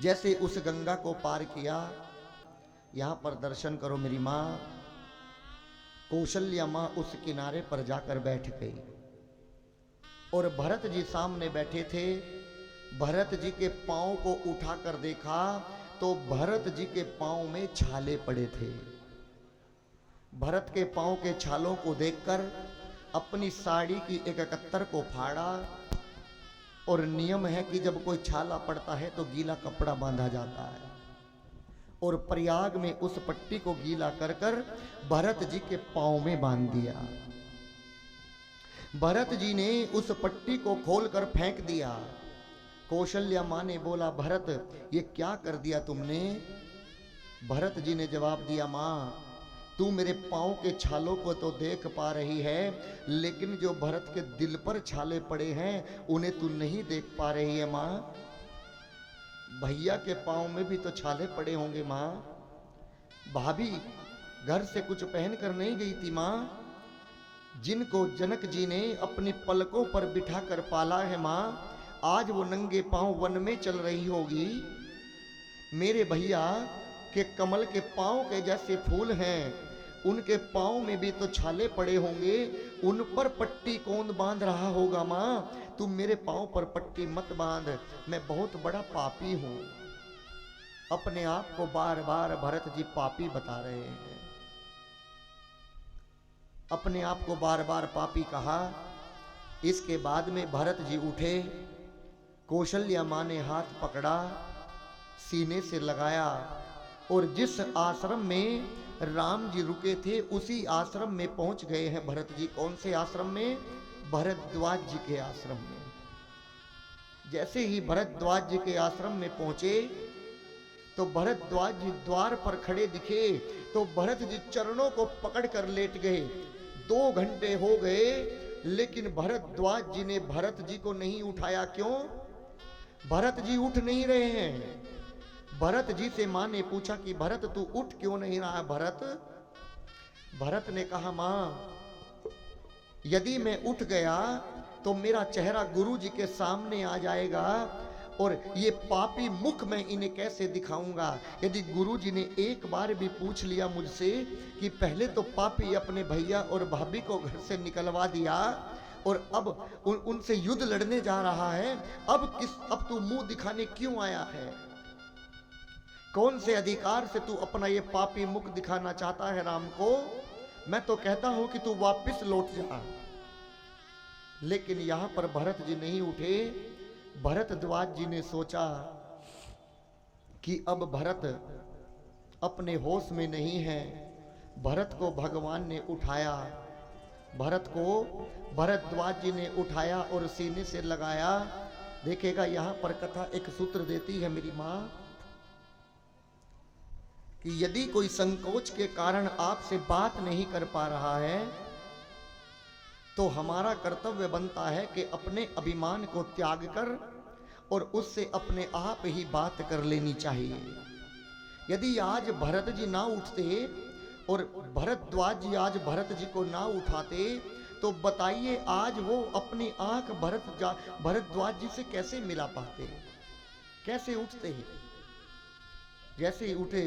जैसे उस गंगा को पार किया, यहां पर दर्शन करो मेरी माँ। कौशल्या माँ उस किनारे पर जाकर बैठ गई और भरत जी सामने बैठे थे। भरत जी के पांव को उठाकर देखा तो भरत जी के पांव में छाले पड़े थे। भरत के पांव के छालों को देखकर अपनी साड़ी की एक कत्तर को फाड़ा, और नियम है कि जब कोई छाला पड़ता है तो गीला कपड़ा बांधा जाता है, और प्रयाग में उस पट्टी को गीला कर कर भरत जी के पांव में बांध दिया। भरत जी ने उस पट्टी को खोलकर फेंक दिया। कौशल्या मां ने बोला, भरत ये क्या कर दिया तुमने? भरत जी ने जवाब दिया, मां तू मेरे पांव के छालों को तो देख पा रही है, लेकिन जो भरत के दिल पर छाले पड़े हैं उन्हें तू नहीं देख पा रही है। मां भैया के पांव में भी तो छाले पड़े होंगे। मां भाभी घर से कुछ पहन कर नहीं गई थी। मां जिनको जनक जी ने अपनी पलकों पर बिठा कर पाला है, मां आज वो नंगे पांव वन में चल रही होगी। मेरे भैया के कमल के पांव के जैसे फूल हैं, उनके पांव में भी तो छाले पड़े होंगे, उन पर पट्टी कौन बांध रहा होगा? मां तुम मेरे पांव पर पट्टी मत बांध, मैं बहुत बड़ा पापी हूं। अपने आप को बार बार भरत जी पापी बता रहे हैं, अपने आप को बार बार पापी कहा। इसके बाद में भरत जी उठे, कौशल्या मां ने हाथ पकड़ा, सीने से लगाया, और जिस आश्रम में राम जी रुके थे उसी आश्रम में पहुंच गए हैं भरत जी। कौन से आश्रम में? भरद्वाज जी के आश्रम में। जैसे ही भरद्वाज जी के आश्रम में पहुंचे तो भरद्वाज जी द्वार पर खड़े दिखे तो भरत जी चरणों को पकड़ कर लेट गए। 2 घंटे हो गए लेकिन भरद्वाज जी ने भरत जी को नहीं उठाया। क्यों? भरत जी उठ नहीं रहे हैं। भरत जी से मां ने पूछा कि भरत तू उठ क्यों नहीं रहा? भरत ने कहा, मां यदि मैं उठ गया तो मेरा चेहरा गुरु जी के सामने आ जाएगा, और ये पापी मुख मैं इन्हें कैसे दिखाऊंगा? यदि गुरु जी ने एक बार भी पूछ लिया मुझसे कि पहले तो पापी अपने भैया और भाभी को घर से निकलवा दिया और अब उनसे युद्ध लड़ने जा रहा है, अब तू मुंह दिखाने क्यों आया है? कौन से अधिकार से तू अपना ये पापी मुख दिखाना चाहता है राम को? मैं तो कहता हूं कि तू वापस लौट जा। लेकिन यहां पर भरत जी नहीं उठे। भरद्वाज जी ने सोचा कि अब भरत अपने होश में नहीं है। भरत को भगवान ने उठाया, भरत को भरद्वाज जी ने उठाया और सीने से लगाया। देखिएगा यहां पर कथा एक सूत्र देती है मेरी मां कि यदि कोई संकोच के कारण आपसे बात नहीं कर पा रहा है तो हमारा कर्तव्य बनता है कि अपने अभिमान को त्याग कर और उससे अपने आप ही बात कर लेनी चाहिए। यदि आज भरत जी ना उठते और भरद्वाज जी आज भरत जी को ना उठाते तो बताइए आज वो अपनी आंख भरद्वाज जी से कैसे मिला पाते, कैसे उठते हैं? जैसे ही उठे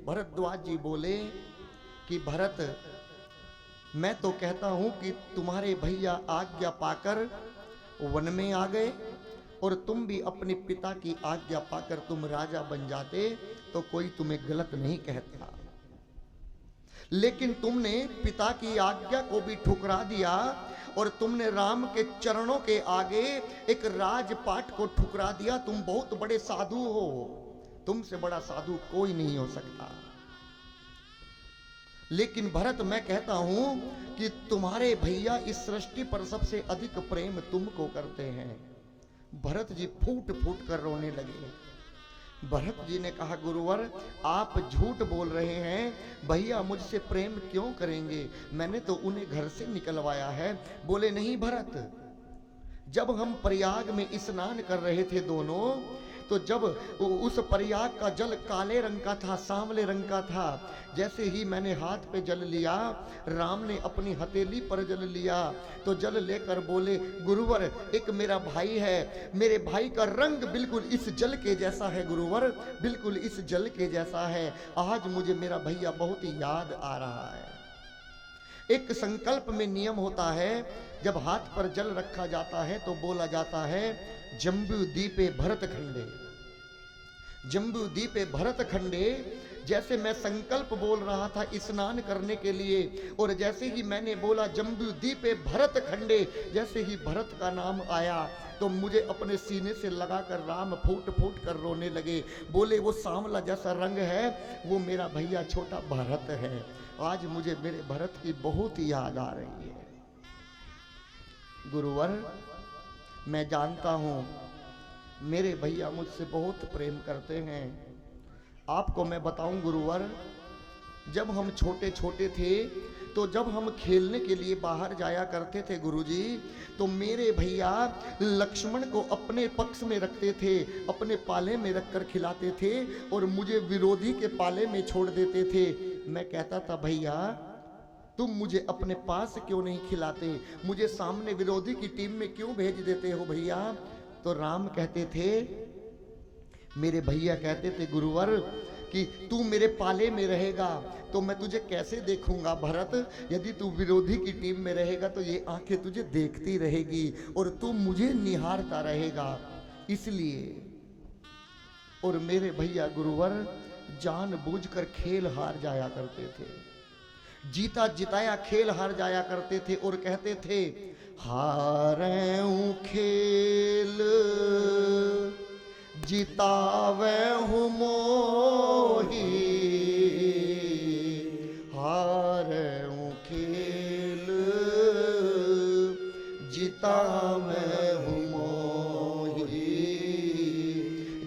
भरद्वाज जी बोले कि भरत मैं तो कहता हूं कि तुम्हारे भैया आज्ञा पाकर वन में आ गए और तुम भी अपने पिता की आज्ञा पाकर तुम राजा बन जाते तो कोई तुम्हें गलत नहीं कहता, लेकिन तुमने पिता की आज्ञा को भी ठुकरा दिया और तुमने राम के चरणों के आगे एक राजपाट को ठुकरा दिया। तुम बहुत बड़े साधु हो, तुमसे बड़ा साधु कोई नहीं हो सकता। लेकिन भरत मैं कहता हूं कि तुम्हारे भैया इस सृष्टि पर सबसे अधिक प्रेम तुमको करते हैं। भरत जी फूट फूट कर रोने लगे। भरत जी ने कहा, गुरुवर आप झूठ बोल रहे हैं, भैया मुझसे प्रेम क्यों करेंगे? मैंने तो उन्हें घर से निकलवाया है। बोले नहीं भरत, जब हम प्रयाग में स्नान कर रहे थे दोनों तो जब उस प्रयाग का जल काले रंग का था, सांवले रंग का था, जैसे ही मैंने हाथ पे जल लिया, राम ने अपनी हथेली पर जल लिया, तो जल लेकर बोले, गुरुवर एक मेरा भाई है, मेरे भाई का रंग बिल्कुल इस जल के जैसा है गुरुवर, बिल्कुल इस जल के जैसा है। आज मुझे मेरा भैया बहुत ही याद आ रहा है। एक संकल्प में नियम होता है, जब हाथ पर जल रखा जाता है तो बोला जाता है, जम्बू दीपे भरत खंडे, जम्बू दीपे भरत खंडे। जैसे मैं संकल्प बोल रहा था स्नान करने के लिए, और जैसे ही मैंने बोला जम्बू दीपे भरत खंडे, जैसे ही भरत का नाम आया तो मुझे अपने सीने से लगाकर राम फूट फूट कर रोने लगे। बोले वो सांवला जैसा रंग है वो मेरा भैया छोटा भरत है। आज मुझे मेरे भरत की बहुत याद आ रही है। गुरुवर मैं जानता हूँ मेरे भैया मुझसे बहुत प्रेम करते हैं। आपको मैं बताऊं गुरुवर, जब हम छोटे छोटे थे तो जब हम खेलने के लिए बाहर जाया करते थे गुरुजी, तो मेरे भैया लक्ष्मण को अपने पक्ष में रखते थे, अपने पाले में रखकर खिलाते थे और मुझे विरोधी के पाले में छोड़ देते थे। मैं कहता था भैया तुम मुझे अपने पास क्यों नहीं खिलाते, मुझे सामने विरोधी की टीम में क्यों भेज देते हो भैया। तो राम कहते थे, मेरे भैया कहते थे गुरुवर कि तू मेरे पाले में रहेगा तो मैं तुझे कैसे देखूंगा भरत, यदि तू विरोधी की टीम में रहेगा तो ये आंखें तुझे देखती रहेगी और तू मुझे निहारता रहेगा, इसलिए। और मेरे भैया गुरुवर जानबूझकर खेल हार जाया करते थे, जीता जिताया खेल हार जाया करते थे और कहते थे, हारे हूं खेल जितावे हूं मोही, हारे हूं खेल जितावे हूं मोही।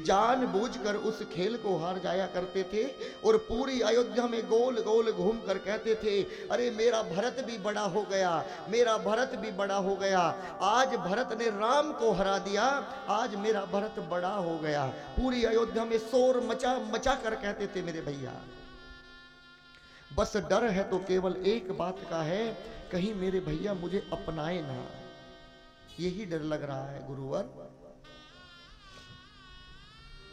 जानबूझकर उस खेल को हार जाया करते थे और पूरी अयोध्या में गोल गोल घूम कर कहते थे, अरे मेरा भरत भी बड़ा हो गया, मेरा भरत भी बड़ा हो गया। आज भरत ने राम को हरा दिया, आज मेरा भरत बड़ा हो गया। पूरी अयोध्या में शोर मचा मचा कर कहते थे मेरे भैया। बस डर है तो केवल एक बात का है, कहीं मेरे भैया मुझे अपनाए ना, यही डर लग रहा है गुरुवर।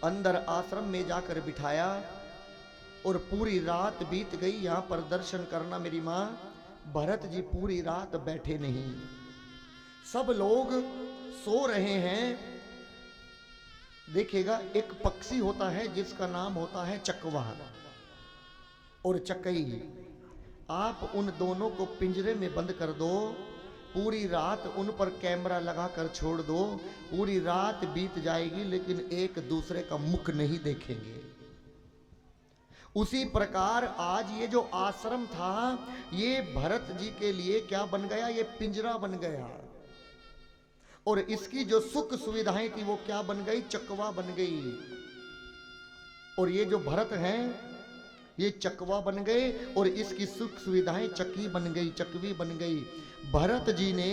अंदर आश्रम में जाकर बिठाया और पूरी रात बीत गई यहां पर दर्शन करना मेरी मां। भरत जी पूरी रात बैठे नहीं, सब लोग सो रहे हैं। देखिएगा एक पक्षी होता है जिसका नाम होता है चकवा और चकई, आप उन दोनों को पिंजरे में बंद कर दो, पूरी रात उन पर कैमरा लगाकर छोड़ दो, पूरी रात बीत जाएगी लेकिन एक दूसरे का मुख नहीं देखेंगे। उसी प्रकार आज ये जो आश्रम था ये भरत जी के लिए क्या बन गया, ये पिंजरा बन गया। और इसकी जो सुख सुविधाएं थी वो क्या बन गई, चकवा बन गई। और ये जो भरत हैं ये चकवा बन गए और इसकी सुख सुविधाएं चक्की बन गई, चकवी बन गई। भरत जी ने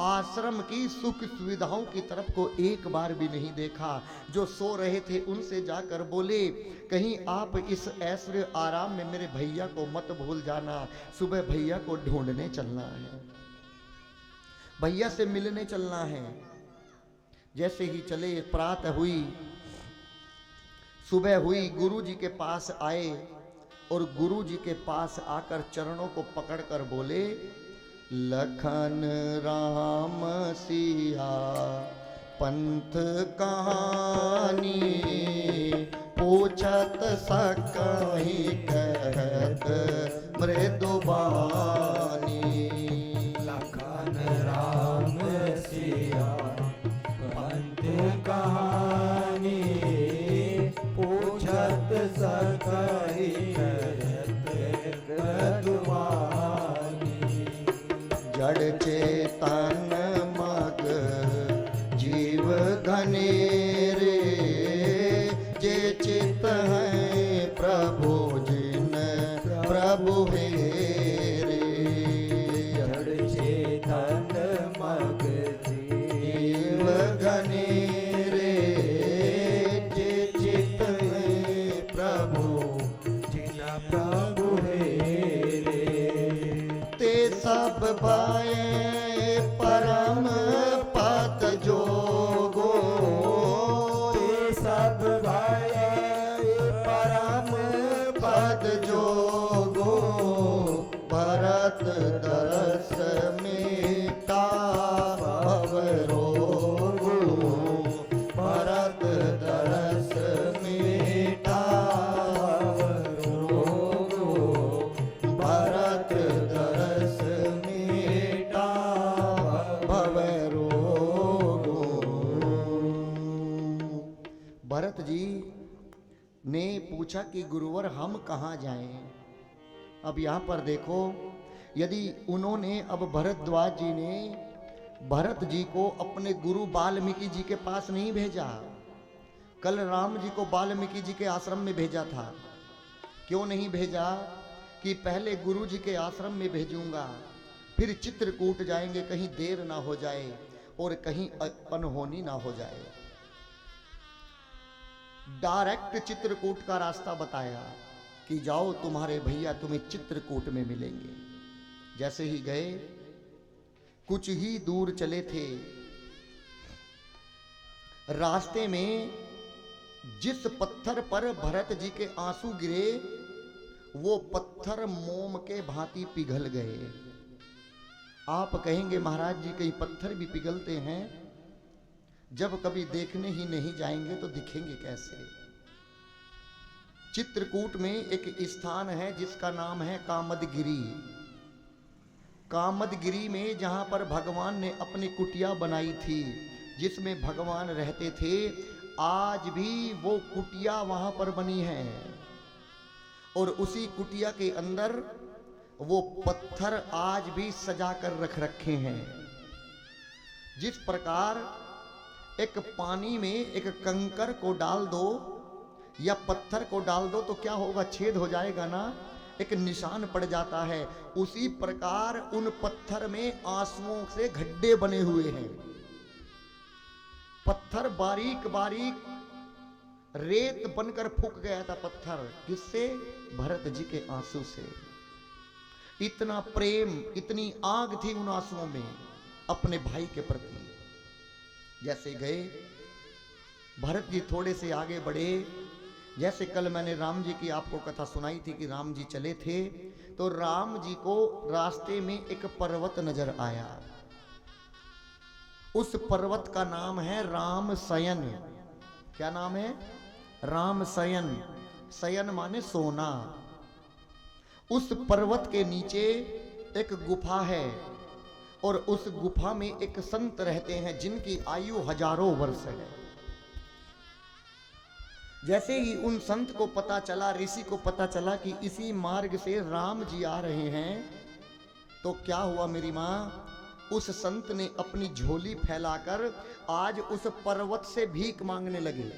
आश्रम की सुख सुविधाओं की तरफ को एक बार भी नहीं देखा। जो सो रहे थे उनसे जाकर बोले, कहीं आप इस ऐश्वर्य आराम में मेरे भैया को मत भूल जाना, सुबह भैया को ढूंढने चलना है, भैया से मिलने चलना है। जैसे ही चले प्रातः हुई, सुबह हुई, गुरु जी के पास आए और गुरु जी के पास आकर चरणों को पकड़कर बोले, लखन राम सिया पंथ कहानी, पूछत सकहि कहत मृदुबानी। लखन राम सिया पंथ कहानी, पूछत सकहि कहत मृदुबानी। जड़ चेतन मग जीव घनेरे, जे चित है प्रभु जिन प्रभु हेरे। भये परम पद जोगो, ये सब भये परम पद जोगो, भरत दरस मेटा भव रोगो, भरत दरस मेटा भव रोगो, भरत दरस मेटा भव रोगो। भरत जी ने पूछा कि गुरुवर हम कहाँ जाएं? अब यहाँ पर देखो, यदि उन्होंने अब भरद्वाज जी ने भरत जी को अपने गुरु वाल्मीकि जी के पास नहीं भेजा, कल राम जी को वाल्मीकि जी के आश्रम में भेजा था। क्यों नहीं भेजा? कि पहले गुरु जी के आश्रम में भेजूंगा, फिर चित्रकूट जाएंगे, कहीं देर ना हो जाए और कहीं अनहोनी ना हो जाए। डायरेक्ट चित्रकूट का रास्ता बताया कि जाओ, तुम्हारे भैया तुम्हें चित्रकूट में मिलेंगे। जैसे ही गए, कुछ ही दूर चले थे, रास्ते में जिस पत्थर पर भरत जी के आंसू गिरे, वो पत्थर मोम के भांति पिघल गए। आप कहेंगे महाराज जी कहीं पत्थर भी पिघलते हैं? जब कभी देखने ही नहीं जाएंगे तो दिखेंगे कैसे? चित्रकूट में एक स्थान है जिसका नाम है कामदगिरी। कामदगिरी में जहां पर भगवान ने अपनी कुटिया बनाई थी, जिसमें भगवान रहते थे, आज भी वो कुटिया वहां पर बनी है। और उसी कुटिया के अंदर वो पत्थर आज भी सजा कर रख रखे हैं। जिस प्रकार एक पानी में एक कंकर को डाल दो या पत्थर को डाल दो तो क्या होगा? छेद हो जाएगा ना, एक निशान पड़ जाता है। उसी प्रकार उन पत्थर में आंसुओं से गड्ढे बने हुए हैं। पत्थर बारीक बारीक रेत बनकर फूक गया था पत्थर। किससे? भरत जी के आंसू से। इतना प्रेम, इतनी आग थी उन आंसुओं में अपने भाई के प्रति। जैसे गए, भरत जी थोड़े से आगे बढ़े। जैसे कल मैंने राम जी की आपको कथा सुनाई थी कि राम जी चले थे, तो राम जी को रास्ते में एक पर्वत नजर आया। उस पर्वत का नाम है राम शयन। क्या नाम है? राम शयन। शयन माने सोना। उस पर्वत के नीचे एक गुफा है और उस गुफा में एक संत रहते हैं जिनकी आयु हजारों वर्ष है। जैसे ही उन संत को पता चला, ऋषि को पता चला कि इसी मार्ग से राम जी आ रहे हैं, तो क्या हुआ मेरी माँ? उस संत ने अपनी झोली फैलाकर आज उस पर्वत से भीख मांगने लगे।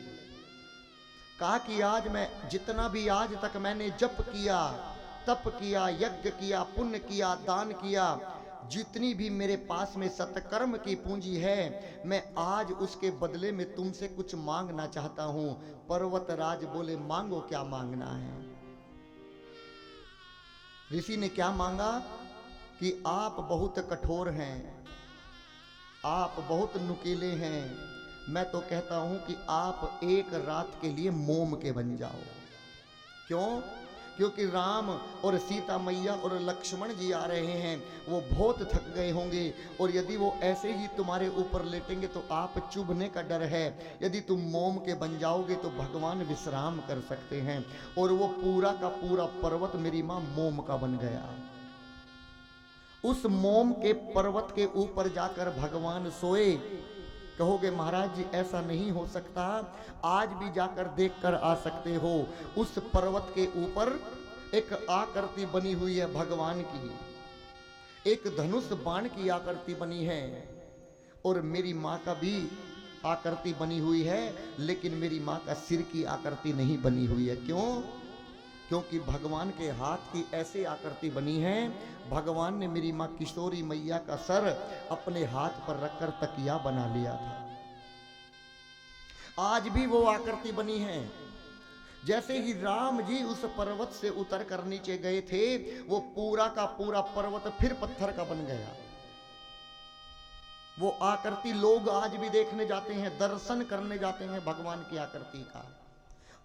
कहा कि आज मैं जितना भी आज तक मैंने जप किया, तप किया, यज्ञ किया, पुण्य किया, दान किया, जितनी भी मेरे पास में सत्कर्म की पूंजी है, मैं आज उसके बदले में तुमसे कुछ मांगना चाहता हूं। पर्वतराज बोले, मांगो, क्या मांगना है? ऋषि ने क्या मांगा कि आप बहुत कठोर हैं, आप बहुत नुकीले हैं, मैं तो कहता हूं कि आप एक रात के लिए मोम के बन जाओ। क्यों? क्योंकि राम और सीता मैया और लक्ष्मण जी आ रहे हैं, वो बहुत थक गए होंगे और यदि वो ऐसे ही तुम्हारे ऊपर लेटेंगे तो आप चुभने का डर है। यदि तुम मोम के बन जाओगे तो भगवान विश्राम कर सकते हैं। और वो पूरा का पूरा पर्वत मेरी माँ मोम का बन गया। उस मोम के पर्वत के ऊपर जाकर भगवान सोए। कहोगे महाराज जी ऐसा नहीं हो सकता, आज भी जाकर देखकर आ सकते हो। उस पर्वत के ऊपर एक आकृति बनी हुई है भगवान की, एक धनुष बाण की आकृति बनी है और मेरी माँ का भी आकृति बनी हुई है, लेकिन मेरी माँ का सिर की आकृति नहीं बनी हुई है। क्यों? क्योंकि भगवान के हाथ की ऐसे आकृति बनी है। भगवान ने मेरी माँ किशोरी मैया का सर अपने हाथ पर रखकर तकिया बना लिया था। आज भी वो आकृति बनी है। जैसे ही राम जी उस पर्वत से उतर कर नीचे गए थे, वो पूरा का पूरा पर्वत फिर पत्थर का बन गया। वो आकृति लोग आज भी देखने जाते हैं, दर्शन करने जाते हैं भगवान की आकृति का।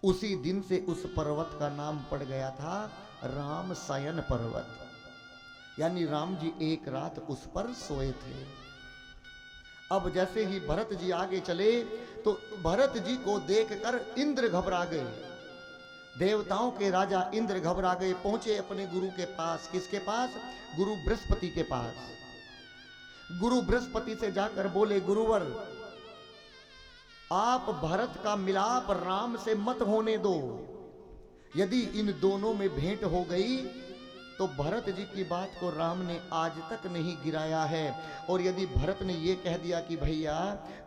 उसी दिन से उस पर्वत का नाम पड़ गया था राम शयन पर्वत, यानी राम जी एक रात उस पर सोए थे। अब जैसे ही भरत जी आगे चले तो भरत जी को देखकर इंद्र घबरा गए। देवताओं के राजा इंद्र घबरा गए, पहुंचे अपने गुरु के पास। किसके पास? गुरु बृहस्पति के पास। गुरु बृहस्पति से जाकर बोले, गुरुवर आप भरत का मिलाप राम से मत होने दो। यदि इन दोनों में भेंट हो गई तो भरत जी की बात को राम ने आज तक नहीं गिराया है। और यदि भरत ने यह कह दिया कि भैया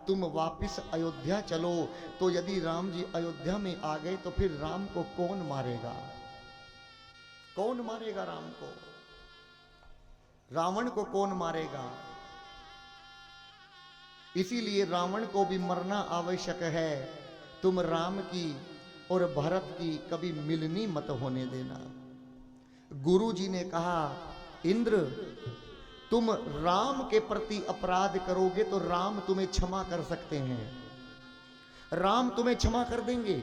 तुम वापस अयोध्या चलो, तो यदि राम जी अयोध्या में आ गए तो फिर राम को कौन मारेगा? कौन मारेगा राम को? रावण को कौन मारेगा? इसीलिए रावण को भी मरना आवश्यक है। तुम राम की और भरत की कभी मिलनी मत होने देना। गुरु जी ने कहा, इंद्र तुम राम के प्रति अपराध करोगे तो राम तुम्हें क्षमा कर सकते हैं, राम तुम्हें क्षमा कर देंगे।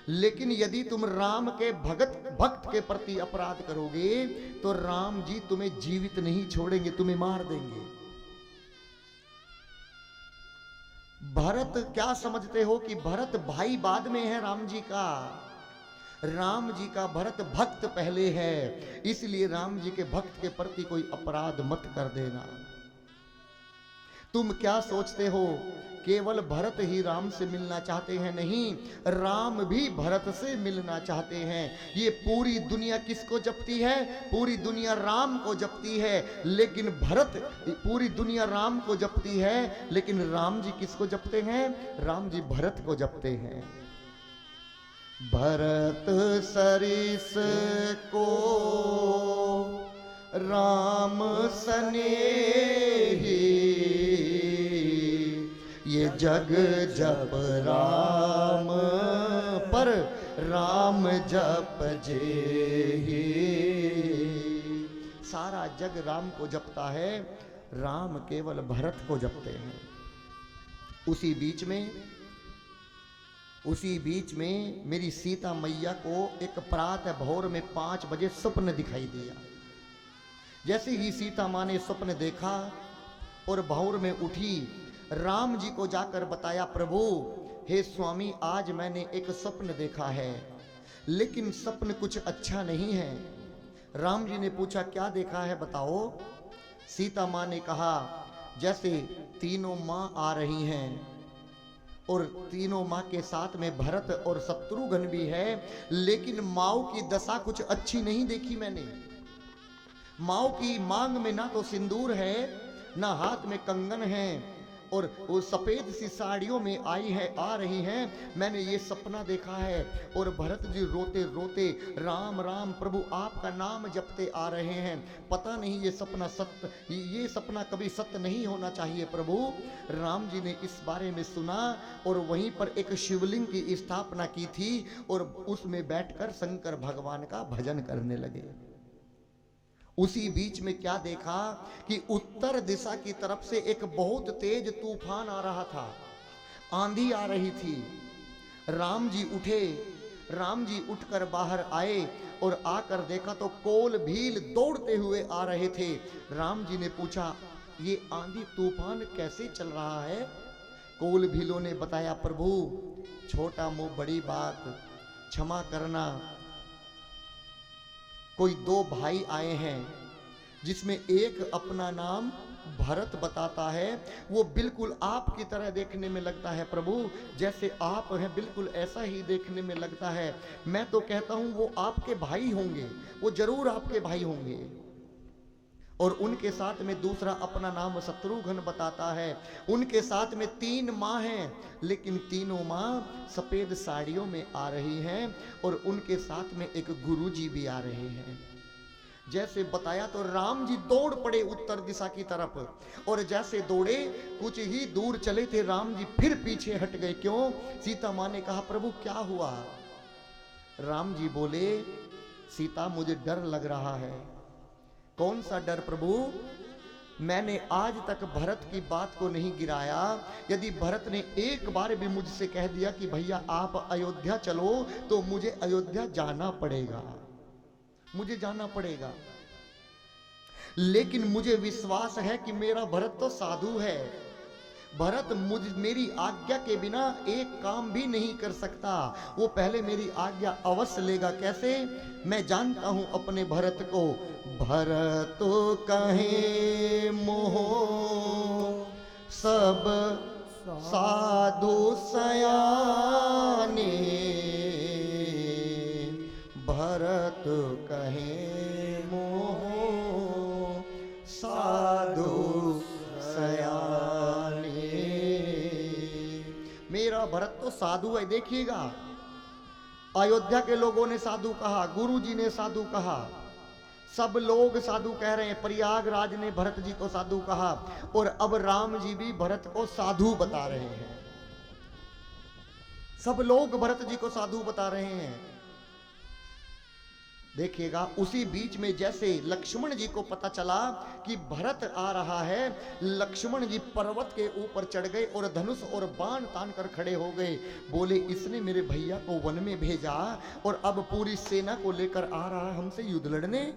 लेकिन यदि तुम राम के भक्त के प्रति अपराध करोगे तो राम जी तुम्हें जीवित नहीं छोड़ेंगे, तुम्हें मार देंगे। भरत क्या समझते हो कि भरत भाई बाद में है राम जी का? राम जी का भरत भक्त पहले है, इसलिए राम जी के भक्त के प्रति कोई अपराध मत कर देना। तुम क्या सोचते हो केवल भरत ही राम से मिलना चाहते हैं? नहीं, राम भी भरत से मिलना चाहते हैं। ये पूरी दुनिया किसको जपती है? पूरी दुनिया राम को जपती है। लेकिन भरत, पूरी दुनिया राम को जपती है, लेकिन राम जी किसको जपते हैं? राम जी भरत को जपते हैं। भरत सरिस को राम सनेही, ये जग जप राम पर राम जप जेहि। सारा जग राम को जपता है, राम केवल भरत को जपते हैं। उसी बीच में मेरी सीता मैया को एक प्रातः भोर में 5 बजे स्वप्न दिखाई दिया। जैसे ही सीता माँ ने स्वप्न देखा और भोर में उठी, राम जी को जाकर बताया, प्रभु हे स्वामी आज मैंने एक स्वप्न देखा है, लेकिन स्वप्न कुछ अच्छा नहीं है। राम जी ने पूछा क्या देखा है बताओ। सीता माँ ने कहा जैसे तीनों माँ आ रही हैं और तीनों माँ के साथ में भरत और शत्रुघ्न भी है, लेकिन माओ की दशा कुछ अच्छी नहीं देखी मैंने। माओ की मांग में ना तो सिंदूर है, ना हाथ में कंगन है, और वो सफेद सी साड़ियों में आ रही हैं। मैंने ये सपना देखा है। और भरत जी रोते रोते राम राम प्रभु आपका नाम जपते आ रहे हैं। पता नहीं ये सपना कभी सत्य नहीं होना चाहिए प्रभु। राम जी ने इस बारे में सुना और वहीं पर एक शिवलिंग की स्थापना की थी और उसमें बैठकर शंकर भगवान का भजन करने लगे। उसी बीच में क्या देखा कि उत्तर दिशा की तरफ से एक बहुत तेज तूफान आ रहा था, आंधी आ रही थी। राम जी उठे, राम जी उठकर बाहर आए और आकर देखा तो कोल भील दौड़ते हुए आ रहे थे। राम जी ने पूछा ये आंधी तूफान कैसे चल रहा है? कोल भीलों ने बताया प्रभु छोटा मुंह बड़ी बात, क्षमा करना। कोई 2 भाई आए हैं जिसमें एक अपना नाम भरत बताता है, वो बिल्कुल आपकी तरह देखने में लगता है प्रभु, जैसे आप हैं बिल्कुल ऐसा ही देखने में लगता है। मैं तो कहता हूं वो आपके भाई होंगे, वो जरूर आपके भाई होंगे। और उनके साथ में दूसरा अपना नाम शत्रुघ्न बताता है। उनके साथ में 3 माँ हैं, लेकिन तीनों माँ सफेद साड़ियों में आ रही हैं और उनके साथ में एक गुरुजी भी आ रहे हैं। जैसे बताया तो राम जी दौड़ पड़े उत्तर दिशा की तरफ, और जैसे दौड़े कुछ ही दूर चले थे राम जी फिर पीछे हट गए। क्यों? सीता माँ ने कहा प्रभु क्या हुआ? राम जी बोले, सीता मुझे डर लग रहा है। कौन सा डर प्रभु? मैंने आज तक भरत की बात को नहीं गिराया। यदि भरत ने एक बार भी मुझसे कह दिया कि भैया आप अयोध्या चलो, तो मुझे अयोध्या जाना पड़ेगा, मुझे जाना पड़ेगा। लेकिन मुझे विश्वास है कि मेरा भरत तो साधु है। भरत मेरी आज्ञा के बिना एक काम भी नहीं कर सकता। वो पहले मेरी आज्ञा अवश्य लेगा। कैसे? मैं जानता हूं अपने भरत को। भरत कहे मोह सब साधु सयाने, भरत कहे मोह साधु सयाने। मेरा भरत तो साधु है। देखिएगा, अयोध्या के लोगों ने साधु कहा, गुरु जी ने साधु कहा, सब लोग साधु कह रहे हैं। प्रयागराज ने भरत जी को साधु कहा, और अब राम जी भी भरत को साधु बता रहे हैं। सब लोग भरत जी को साधु बता रहे हैं। देखिएगा, उसी बीच में जैसे लक्ष्मण जी को पता चला कि भरत आ रहा है, लक्ष्मण जी पर्वत के ऊपर चढ़ गए और धनुष और बाण तान कर खड़े हो गए। बोले, इसने मेरे भैया को वन में भेजा और अब पूरी सेना को लेकर आ रहा है हमसे युद्ध लड़ने।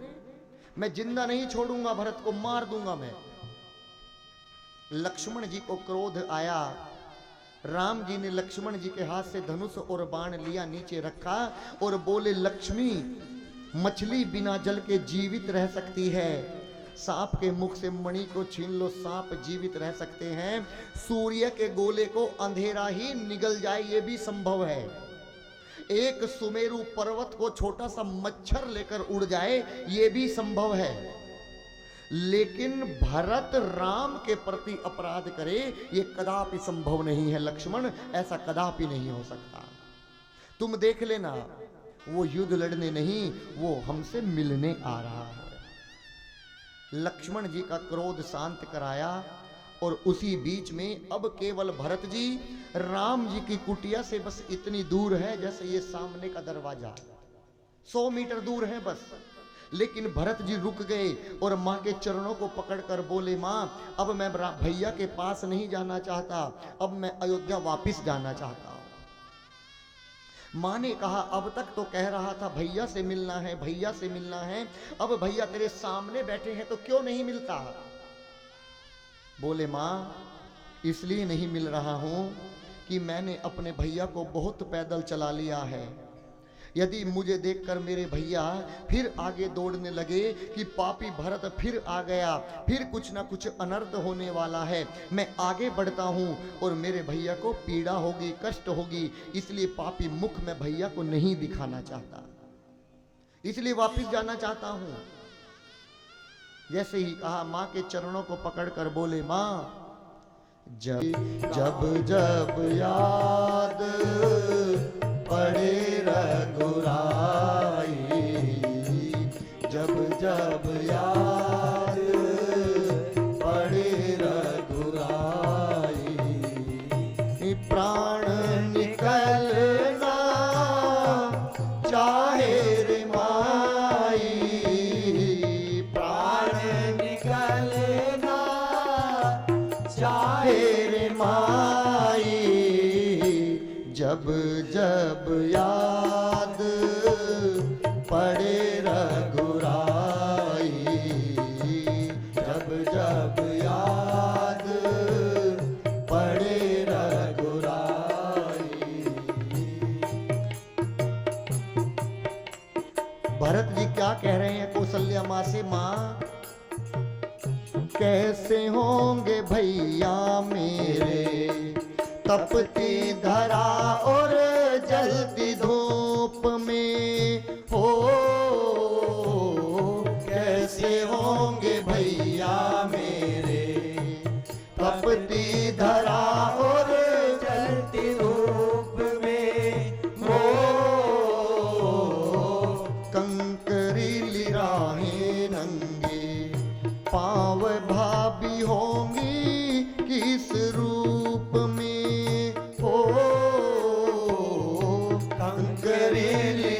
मैं जिंदा नहीं छोड़ूंगा, भरत को मार दूंगा मैं। लक्ष्मण जी को क्रोध आया। राम जी ने लक्ष्मण जी के हाथ से धनुष और बाण लिया, नीचे रखा और बोले, लक्ष्मी, मछली बिना जल के जीवित रह सकती है, सांप के मुख से मणि को छीन लो, सांप जीवित रह सकते हैं, सूर्य के गोले को अंधेरा ही निगल जाए ये भी संभव है, एक सुमेरु पर्वत को छोटा सा मच्छर लेकर उड़ जाए ये भी संभव है, लेकिन भरत राम के प्रति अपराध करे ये कदापि संभव नहीं है। लक्ष्मण, ऐसा कदापि नहीं हो सकता। तुम देख लेना, वो युद्ध लड़ने नहीं, वो हमसे मिलने आ रहा है। लक्ष्मण जी का क्रोध शांत कराया और उसी बीच में अब केवल भरत जी राम जी की कुटिया से बस इतनी दूर है जैसे ये सामने का दरवाजा, 100 मीटर दूर है बस। लेकिन भरत जी रुक गए और माँ के चरणों को पकड़कर बोले, माँ, अब मैं भैया के पास नहीं जाना चाहता, अब मैं अयोध्या वापिस जाना चाहता हूँ। माँ ने कहा, अब तक तो कह रहा था भैया से मिलना है, भैया से मिलना है, अब भैया तेरे सामने बैठे हैं तो क्यों नहीं मिलता? बोले, माँ, इसलिए नहीं मिल रहा हूं कि मैंने अपने भैया को बहुत पैदल चला लिया है। यदि मुझे देखकर मेरे भैया फिर आगे दौड़ने लगे कि पापी भरत फिर आ गया, फिर कुछ ना कुछ अनर्थ होने वाला है, मैं आगे बढ़ता हूं और मेरे भैया को पीड़ा होगी, कष्ट होगी, इसलिए पापी मुख में भैया को नहीं दिखाना चाहता, इसलिए वापिस जाना चाहता हूं। जैसे ही कहा, माँ के चरणों को पकड़कर बोले, माँ, जब जब जब याद पड़े रघुराई, जब जब याद पड़े रघुराई, प्राण निकलना चाहे रे माई, प्राण निकलना चाहे रे माई, जब जब याद पड़े रघुराई, जब जब याद पड़े रघुराई। भरत जी क्या कह रहे हैं कौशल्या माँ से, माँ, कैसे होंगे भैया मेरे तपती धरा और जलती धूप में, हो कैसे होंगे भैया मेरे तपती धरा और जलती धूप में, हो कंकरीली राहें नंगे पाँव भाभी होंगी किस रूप में, हो कंकरीली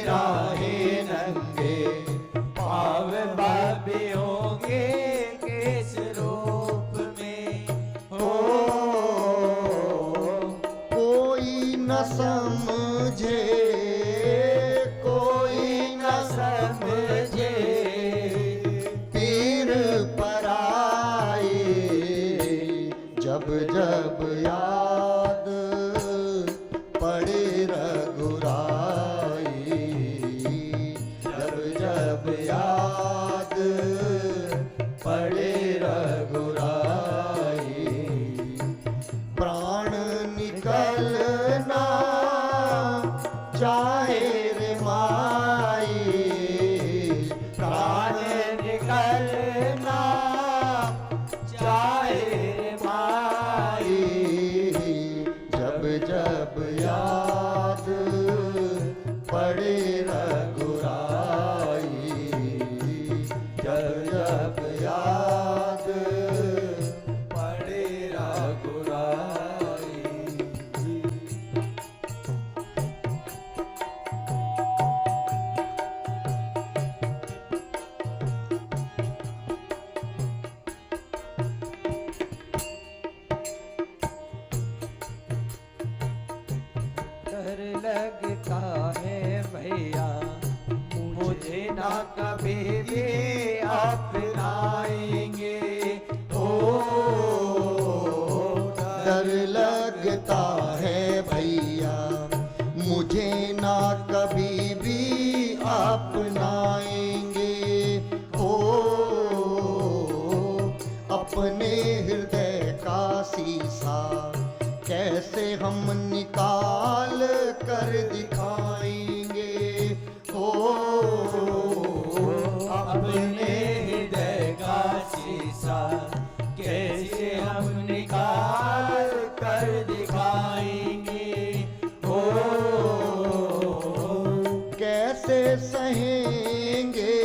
रे माई, प्राण निकलना चाहे रे माई। जब जब याद पड़े रघुराई, जब जब याद पड़े रघुराई। डर लगता है भैया मुझे ना कभी भी अपनाएंगे। ओ डर लगता है भैया मुझे ना कभी भी अपनाएंगे। हो अपने हृदय का शीशा कैसे हम निकाल कर दिखाएंगे। हो अपने हृदय का शीशा कैसे हम निकाल कर दिखाएंगे। ओ कैसे सहेंगे,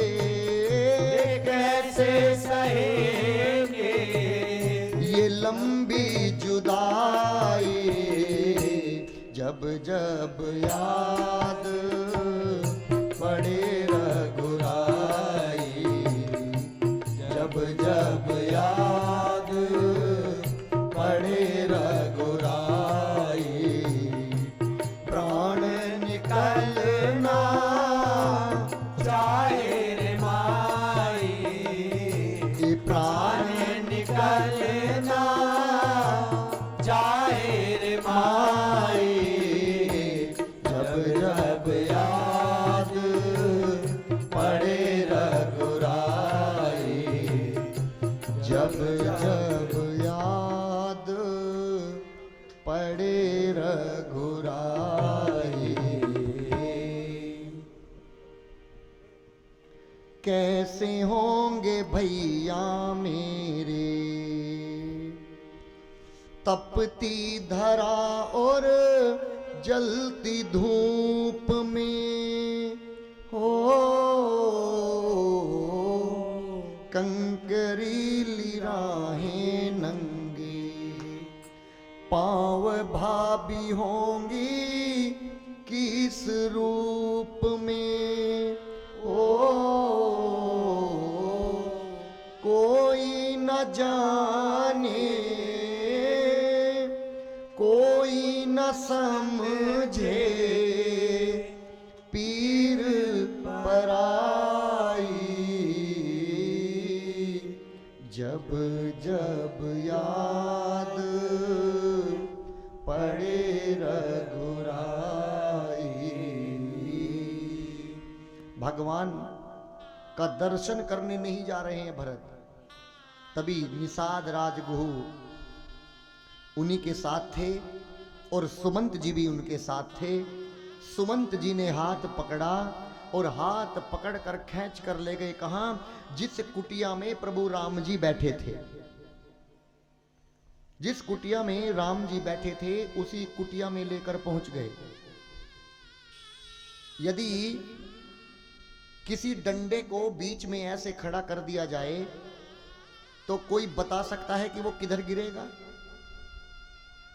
कैसे सहेंगे ये लंबी जुदाई। जब जब याद पड़े रघुराई, जब जब याद पड़े रघुराई, प्राण निकलना चाहे रे माई। प्राण निकलना चाहे रे माई। जब जब याद पड़े रघुराई, जब जब याद पड़े रघुराई। कैसे होंगे भैया मेरे तपती धरा और जलती धूप में। हो कंकरीली राहें नंगे पाँव भाभी होंगी किस रूप में। ओ कोई न जाने, कोई न समझे पीर पराई। जब जब याद पड़े रघुराई। भगवान का दर्शन करने नहीं जा रहे हैं भरत, तभी निषाद राजगुहु उन्हीं के साथ थे और सुमंत जी भी उनके साथ थे। सुमंत जी ने हाथ पकड़ा और हाथ पकड़कर खींच कर ले गए कहां? जिस कुटिया में प्रभु राम जी बैठे थे, जिस कुटिया में राम जी बैठे थे उसी कुटिया में लेकर पहुंच गए। यदि किसी डंडे को बीच में ऐसे खड़ा कर दिया जाए तो कोई बता सकता है कि वो किधर गिरेगा?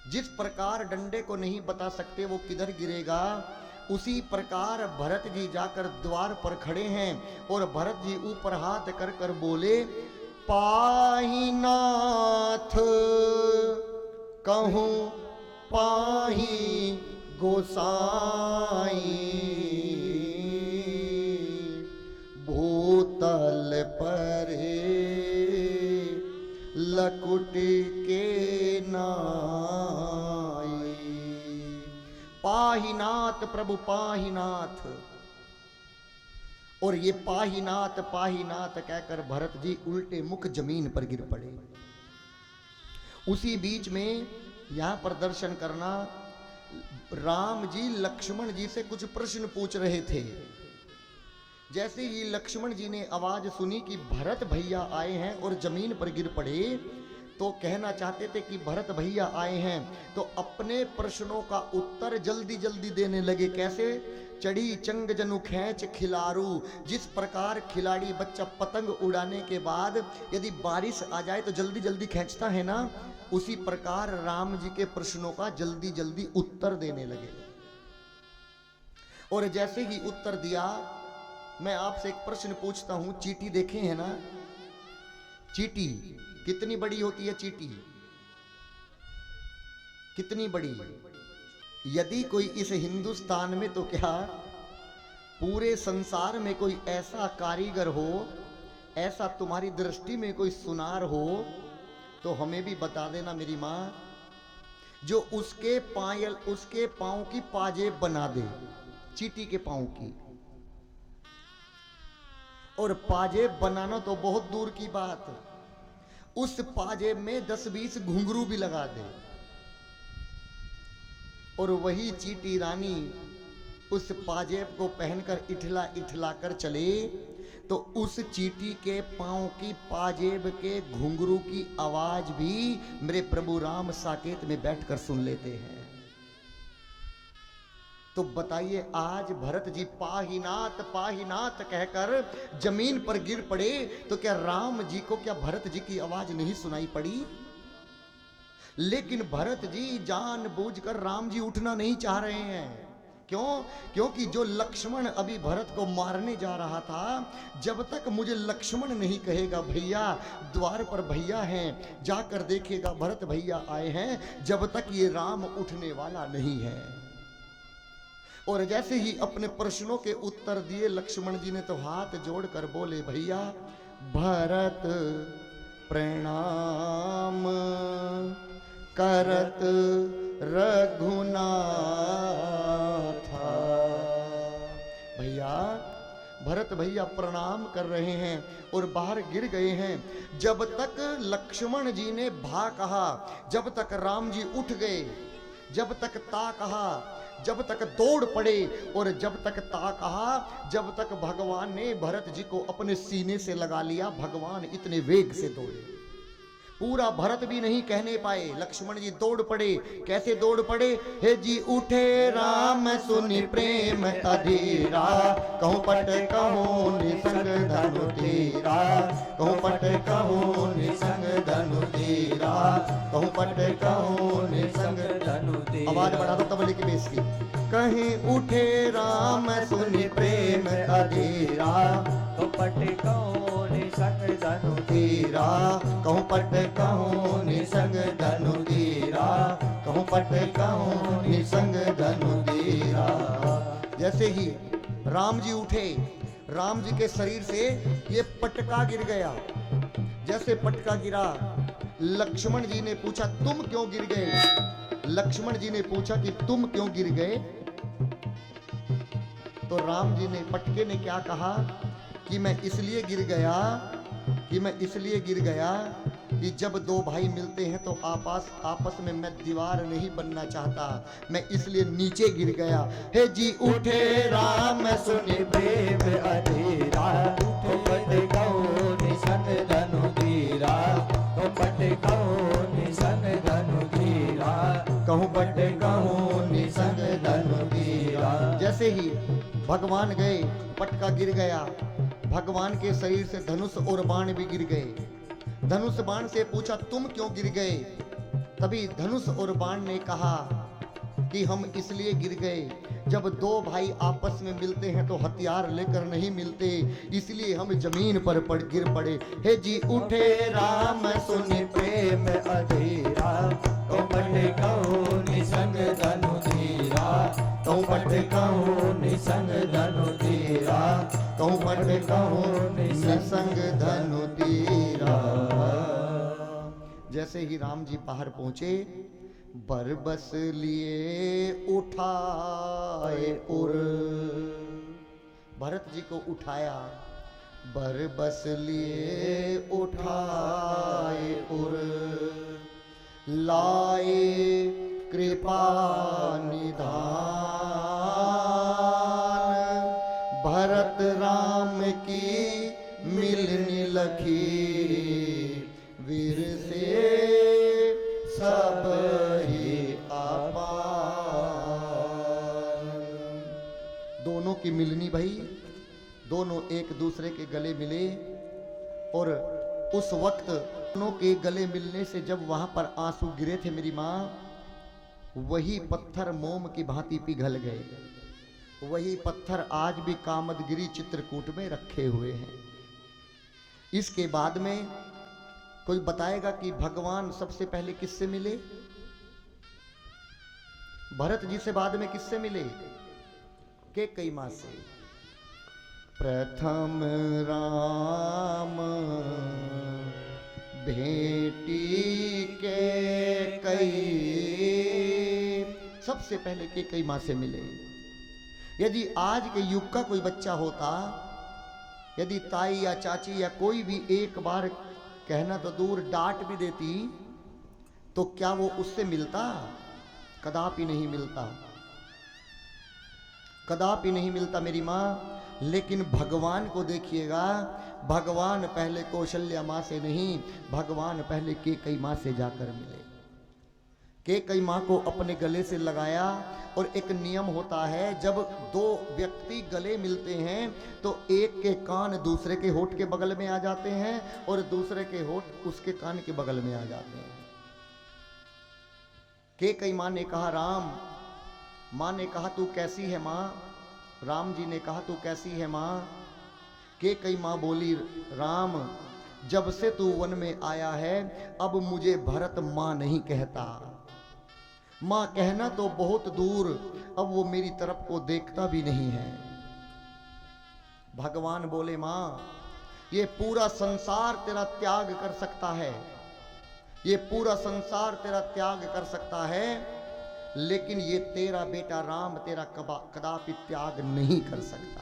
जिस प्रकार डंडे को नहीं बता सकते वो किधर गिरेगा, उसी प्रकार भरत जी जाकर द्वार पर खड़े हैं और भरत जी ऊपर हाथ कर कर बोले, पाही नाथ कहूं पाही गोसाई, भूतल परे लकुट के नाई। पाहीनाथ प्रभु पाहीनाथ। और ये पाहीनाथ पाहीनाथ कहकर भरत जी उल्टे मुख जमीन पर गिर पड़े। उसी बीच में यहां पर दर्शन करना, राम जी लक्ष्मण जी से कुछ प्रश्न पूछ रहे थे। जैसे ही लक्ष्मण जी ने आवाज सुनी कि भरत भैया आए हैं और जमीन पर गिर पड़े, तो कहना चाहते थे कि भरत भैया आए हैं, तो अपने प्रश्नों का उत्तर जल्दी जल्दी देने लगे। कैसे? चढ़ी चंग जनु खैच खिलारू, जिस प्रकार खिलाड़ी बच्चा पतंग उड़ाने के बाद यदि बारिश आ जाए तो जल्दी जल्दी खींचता है ना, उसी प्रकार राम जी के प्रश्नों का जल्दी जल्दी उत्तर देने लगे। और जैसे ही उत्तर दिया, मैं आपसे एक प्रश्न पूछता हूं, चींटी देखे हैं ना? चींटी कितनी बड़ी होती है? चींटी कितनी बड़ी? यदि कोई इस हिंदुस्तान में तो क्या पूरे संसार में कोई ऐसा कारीगर हो, ऐसा तुम्हारी दृष्टि में कोई सुनार हो, तो हमें भी बता देना मेरी मां, जो उसके पांव की पाजेब बना दे, चींटी के पांव की। और पाजेब बनाना तो बहुत दूर की बात, उस पाजेब में 10-20 घुंघरू भी लगा दे, और वही चींटी रानी उस पाजेब को पहनकर इठला इठला कर चले, तो उस चींटी के पांव की पाजेब के घुंघरू की आवाज भी मेरे प्रभु राम साकेत में बैठकर सुन लेते हैं। तो बताइए, आज भरत जी पाहीनाथ कहकर जमीन पर गिर पड़े, तो क्या राम जी को, क्या भरत जी की आवाज नहीं सुनाई पड़ी? लेकिन भरत जी जानबूझकर राम जी उठना नहीं चाह रहे हैं। क्यों? क्योंकि जो लक्ष्मण अभी भरत को मारने जा रहा था, जब तक मुझे लक्ष्मण नहीं कहेगा भैया द्वार पर भैया हैं, जाकर देखेगा भरत भैया आए हैं, जब तक ये राम उठने वाला नहीं है। और जैसे ही अपने प्रश्नों के उत्तर दिए लक्ष्मण जी ने, तो हाथ जोड़कर बोले, भैया भरत प्रणाम करत रघुनाथा। भैया भरत भैया प्रणाम कर रहे हैं और बाहर गिर गए हैं। जब तक लक्ष्मण जी ने भा कहा, जब तक राम जी उठ गए, जब तक ता कहा, जब तक दौड़ पड़े, और जब तक ता कहा, जब तक भगवान ने भरत जी को अपने सीने से लगा लिया। भगवान इतने वेग से दौड़े, पूरा भरत भी नहीं कहने पाए, लक्ष्मण जी दौड़ पड़े। कैसे दौड़ पड़े? हे जी उठे राम सुनि प्रेम अधीरा, कहूँ पट कहूँ निसंग धनु तेरा, कहूँ पट कहूँ निसंग धनु तेरा, कहूँ पट कहूँ निसंग धनु तेरा। आवाज बढ़ा दो तबले की बेस की। कहीं उठे राम सुनि प्रेम अधीरा, कहूँ पट कहूँ निसंग धनु तेरा, कहूँ पट कहूँ निसंग धनु तेरा, कहूँ पट कहूँ निसंग धनु तेरा। जैसे ही राम जी उठे, राम जी के शरीर से ये पटका गिर गया। जैसे पटका गिरा, लक्ष्मण जी ने पूछा तुम क्यों गिर गए? लक्ष्मण जी ने पूछा कि तुम क्यों गिर गए? तो राम जी ने, पटके ने क्या कहा कि मैं इसलिए गिर गया, कि मैं इसलिए गिर गया कि जब दो भाई मिलते हैं तो आपस में मैं दीवार नहीं बनना चाहता, मैं इसलिए नीचे गिर गया। हे जी उठे राम सुनि प्रेम अधीरा, कहूँ पट कहूँ निसंग धनु तेरा, कहूँ पट कहूँ निसंग धनु तेरा, कहूँ पट कहूँ निसंग धनु तेरा। जैसे ही भगवान गए, पटका गिर गया, भगवान के शरीर से धनुष और बाण भी गिर गए। धनुष बाण से पूछा तुम क्यों गिर गए? तभी धनुष और बाण ने कहा कि हम इसलिए गिर गए, जब दो भाई आपस में मिलते हैं तो हथियार लेकर नहीं मिलते, इसलिए हम जमीन पर गिर पड़े। हे जी उठे राम सुनि प्रेम अधीरा, कहूँ पट कहूँ निसंग धनु तेरा, कहूँ पट कहूँ निसंग धनु तेरा, कहूँ पट कहूँ निसंग धनु तेरा। जैसे ही राम जी बाहर पहुंचे, बरबस लिए उठाए उर, भरत जी को उठाया, बरबस लिए उठाए उर, लाए कृपा निधान, भरत राम की मिलनी लखी, वीर से सब ही आपान। दोनों की मिलनी भाई, दोनों एक दूसरे के गले मिले और उस वक्त दोनों के गले मिलने से जब वहां पर आंसू गिरे थे मेरी मां, वही पत्थर मोम की भांति पिघल गए। वही पत्थर आज भी कामदगिरी चित्रकूट में रखे हुए हैं। इसके बाद में कोई बताएगा कि भगवान सबसे पहले किससे मिले? भरत जी से बाद में किससे मिले? कैकेयी मां से। प्रथम राम भेटी कैकेयी, सबसे पहले कैकेयी मां से मिले। यदि आज के युग का कोई बच्चा होता, यदि ताई या चाची या कोई भी एक बार कहना तो दूर डांट भी देती, तो क्या वो उससे मिलता? कदापि नहीं मिलता, कदापि नहीं मिलता मेरी मां। लेकिन भगवान को देखिएगा, भगवान पहले कौशल्या मां से नहीं, भगवान पहले कैकेयी मां से जाकर मिले। कैकेयी मां को अपने गले से लगाया। और एक नियम होता है, जब दो व्यक्ति गले मिलते हैं तो एक के कान दूसरे के होठ के बगल में आ जाते हैं और दूसरे के होठ उसके कान के बगल में आ जाते हैं। कैकेयी मां ने कहा राम, मां ने कहा तू कैसी है मां? राम जी ने कहा तू कैसी है मां? कैकेयी मां बोली राम, जब से तू वन में आया है अब मुझे भरत मां नहीं कहता। मां कहना तो बहुत दूर, अब वो मेरी तरफ को देखता भी नहीं है। भगवान बोले मां, ये पूरा संसार तेरा त्याग कर सकता है, ये पूरा संसार तेरा त्याग कर सकता है, लेकिन ये तेरा बेटा राम तेरा कदापि त्याग नहीं कर सकता,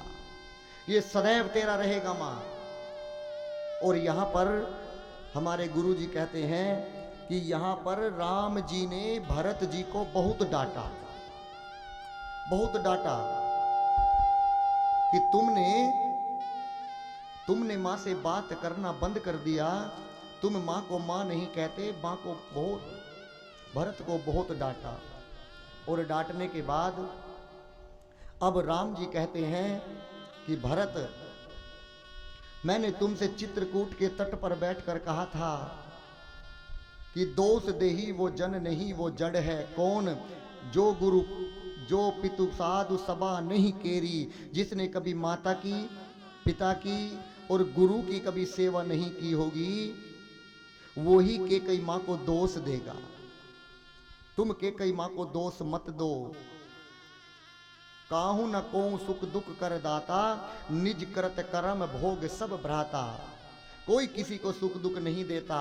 ये सदैव तेरा रहेगा मां। और यहां पर हमारे गुरुजी कहते हैं कि यहां पर राम जी ने भरत जी को बहुत डांटा, बहुत डांटा कि तुमने मां से बात करना बंद कर दिया, तुम मां को मां नहीं कहते। मां को भरत को बहुत डांटा। और डांटने के बाद अब राम जी कहते हैं कि भरत, मैंने तुमसे चित्रकूट के तट पर बैठकर कहा था कि दोष देही वो जन नहीं वो जड़ है कौन, जो गुरु जो पितु साधु सभा नहीं केरी, जिसने कभी माता की, पिता की और गुरु की कभी सेवा नहीं की होगी, वही कैकेयी मां को दोष देगा। तुम कैकेयी मां को दोष मत दो। काहू न को सुख दुख कर दाता, निज करत कर्म भोग सब भ्राता। कोई किसी को सुख दुख नहीं देता,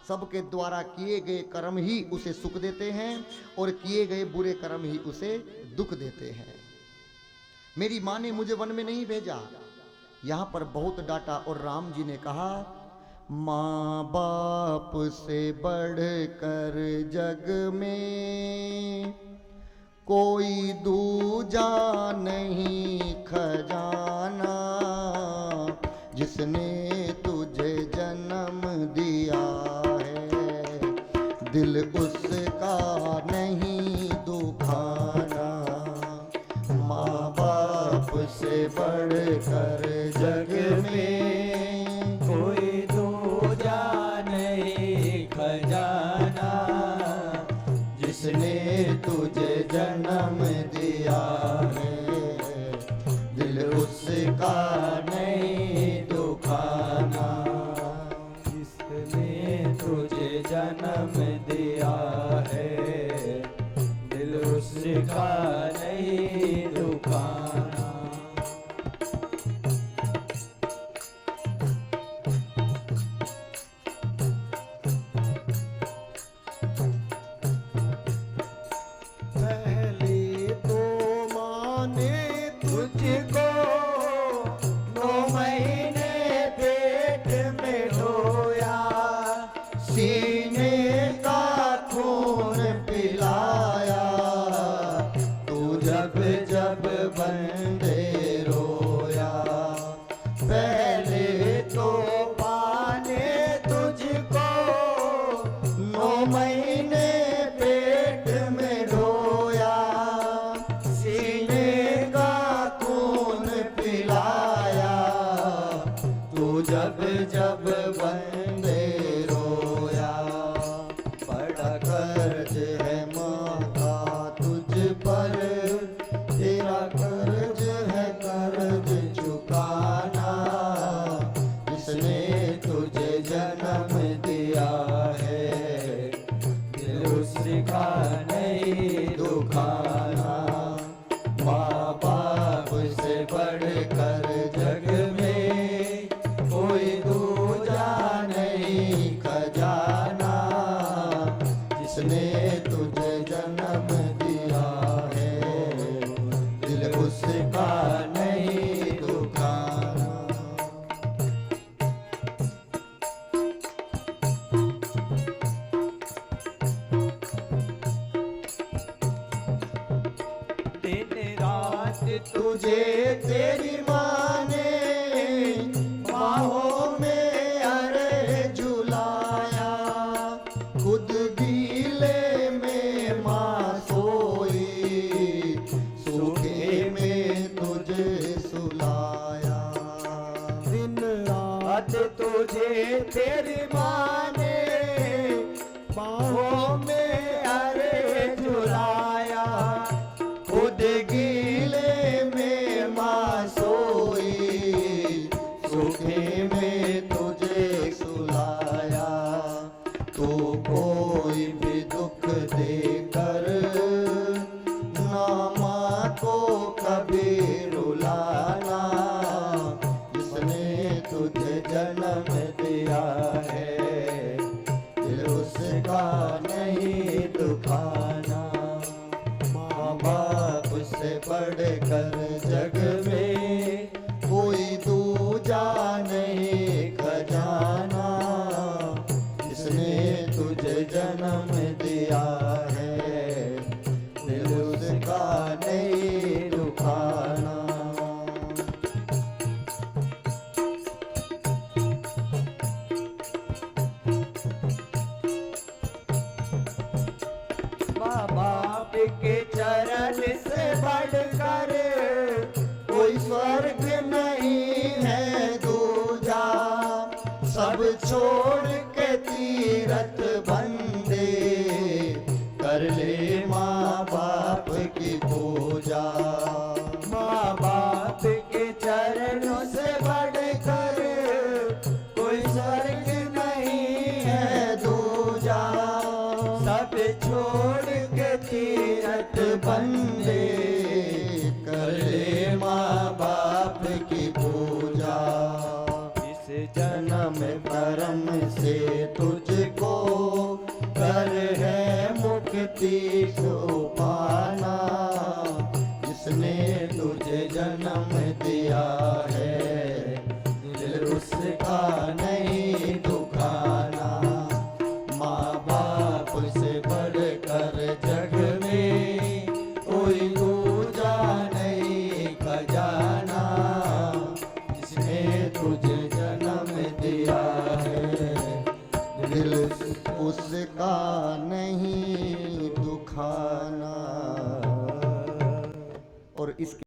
सबके द्वारा किए गए कर्म ही उसे सुख देते हैं और किए गए बुरे कर्म ही उसे दुख देते हैं। मेरी मां ने मुझे वन में नहीं भेजा। यहां पर बहुत डांटा और राम जी ने कहा, मां बाप से बढ़कर जग में कोई दूजा नहीं खजाना, जिसने तुझे जन्म दिया है दिल उसका नहीं दुखाना। माँ बाप से बढ़कर जग में कोई दूजा नहीं खजाना, जिसने तुझे जन्म दिया है दिल उसका नहीं दुखाना। जिसने तुझे जन्म दिया है दिल उसका नहीं दुखाना। पहले तो माने तुझको, तो मैं उससे बढ़कर जग में कोई दूजा नहीं खजाना, जिसने तुझे जन्म दिया है दिल उसका नहीं दुखाना। दिन रात तुझे तेरी माँ ने बाहों में अरे झुलाया, खुद गीले में माँ सोई, सूखे में तुझे सुलाया। दिन रात तुझे तेरी माँ ने बाहों में अरे झुलाया, खुद गीले में माँ सोई, सूखे में तुझे सुलाया। तू कोई भी दुख देकर ना माँ को कभी रुलाना, जिसने तुझे जन्म दिया है दिल उसका नहीं दुखाना। माँ बाप से बढ़कर जग में कोई दूजा नहीं खजाना, जिसने तुझे जन्म दिया है दिल उसका नहीं दुखाना। माँ बाप के चरण से बढ़कर कोई स्वर्ग नहीं है दूजा, सब छोड़ के तीरथ बंदे कर ले माँ बाप की पूजा। माँ बाप के चरणों से बढ़कर कोई स्वर्ग नहीं है दूजा, सब छोड़ के तीरथ बंदे कर ले माँ बाप की पूजा। इस जन्म कर्म से तुझको कर है मुक्ति को पाना, जिसने तुझे जन्म दिया है दिल उसका नहीं दुखाना। माँ बाप से बढ़कर जग में कोई दूजा नहीं खजाना, जिसने तुझे जन्म दिया है दिल उसका नहीं दुखाना। और इसके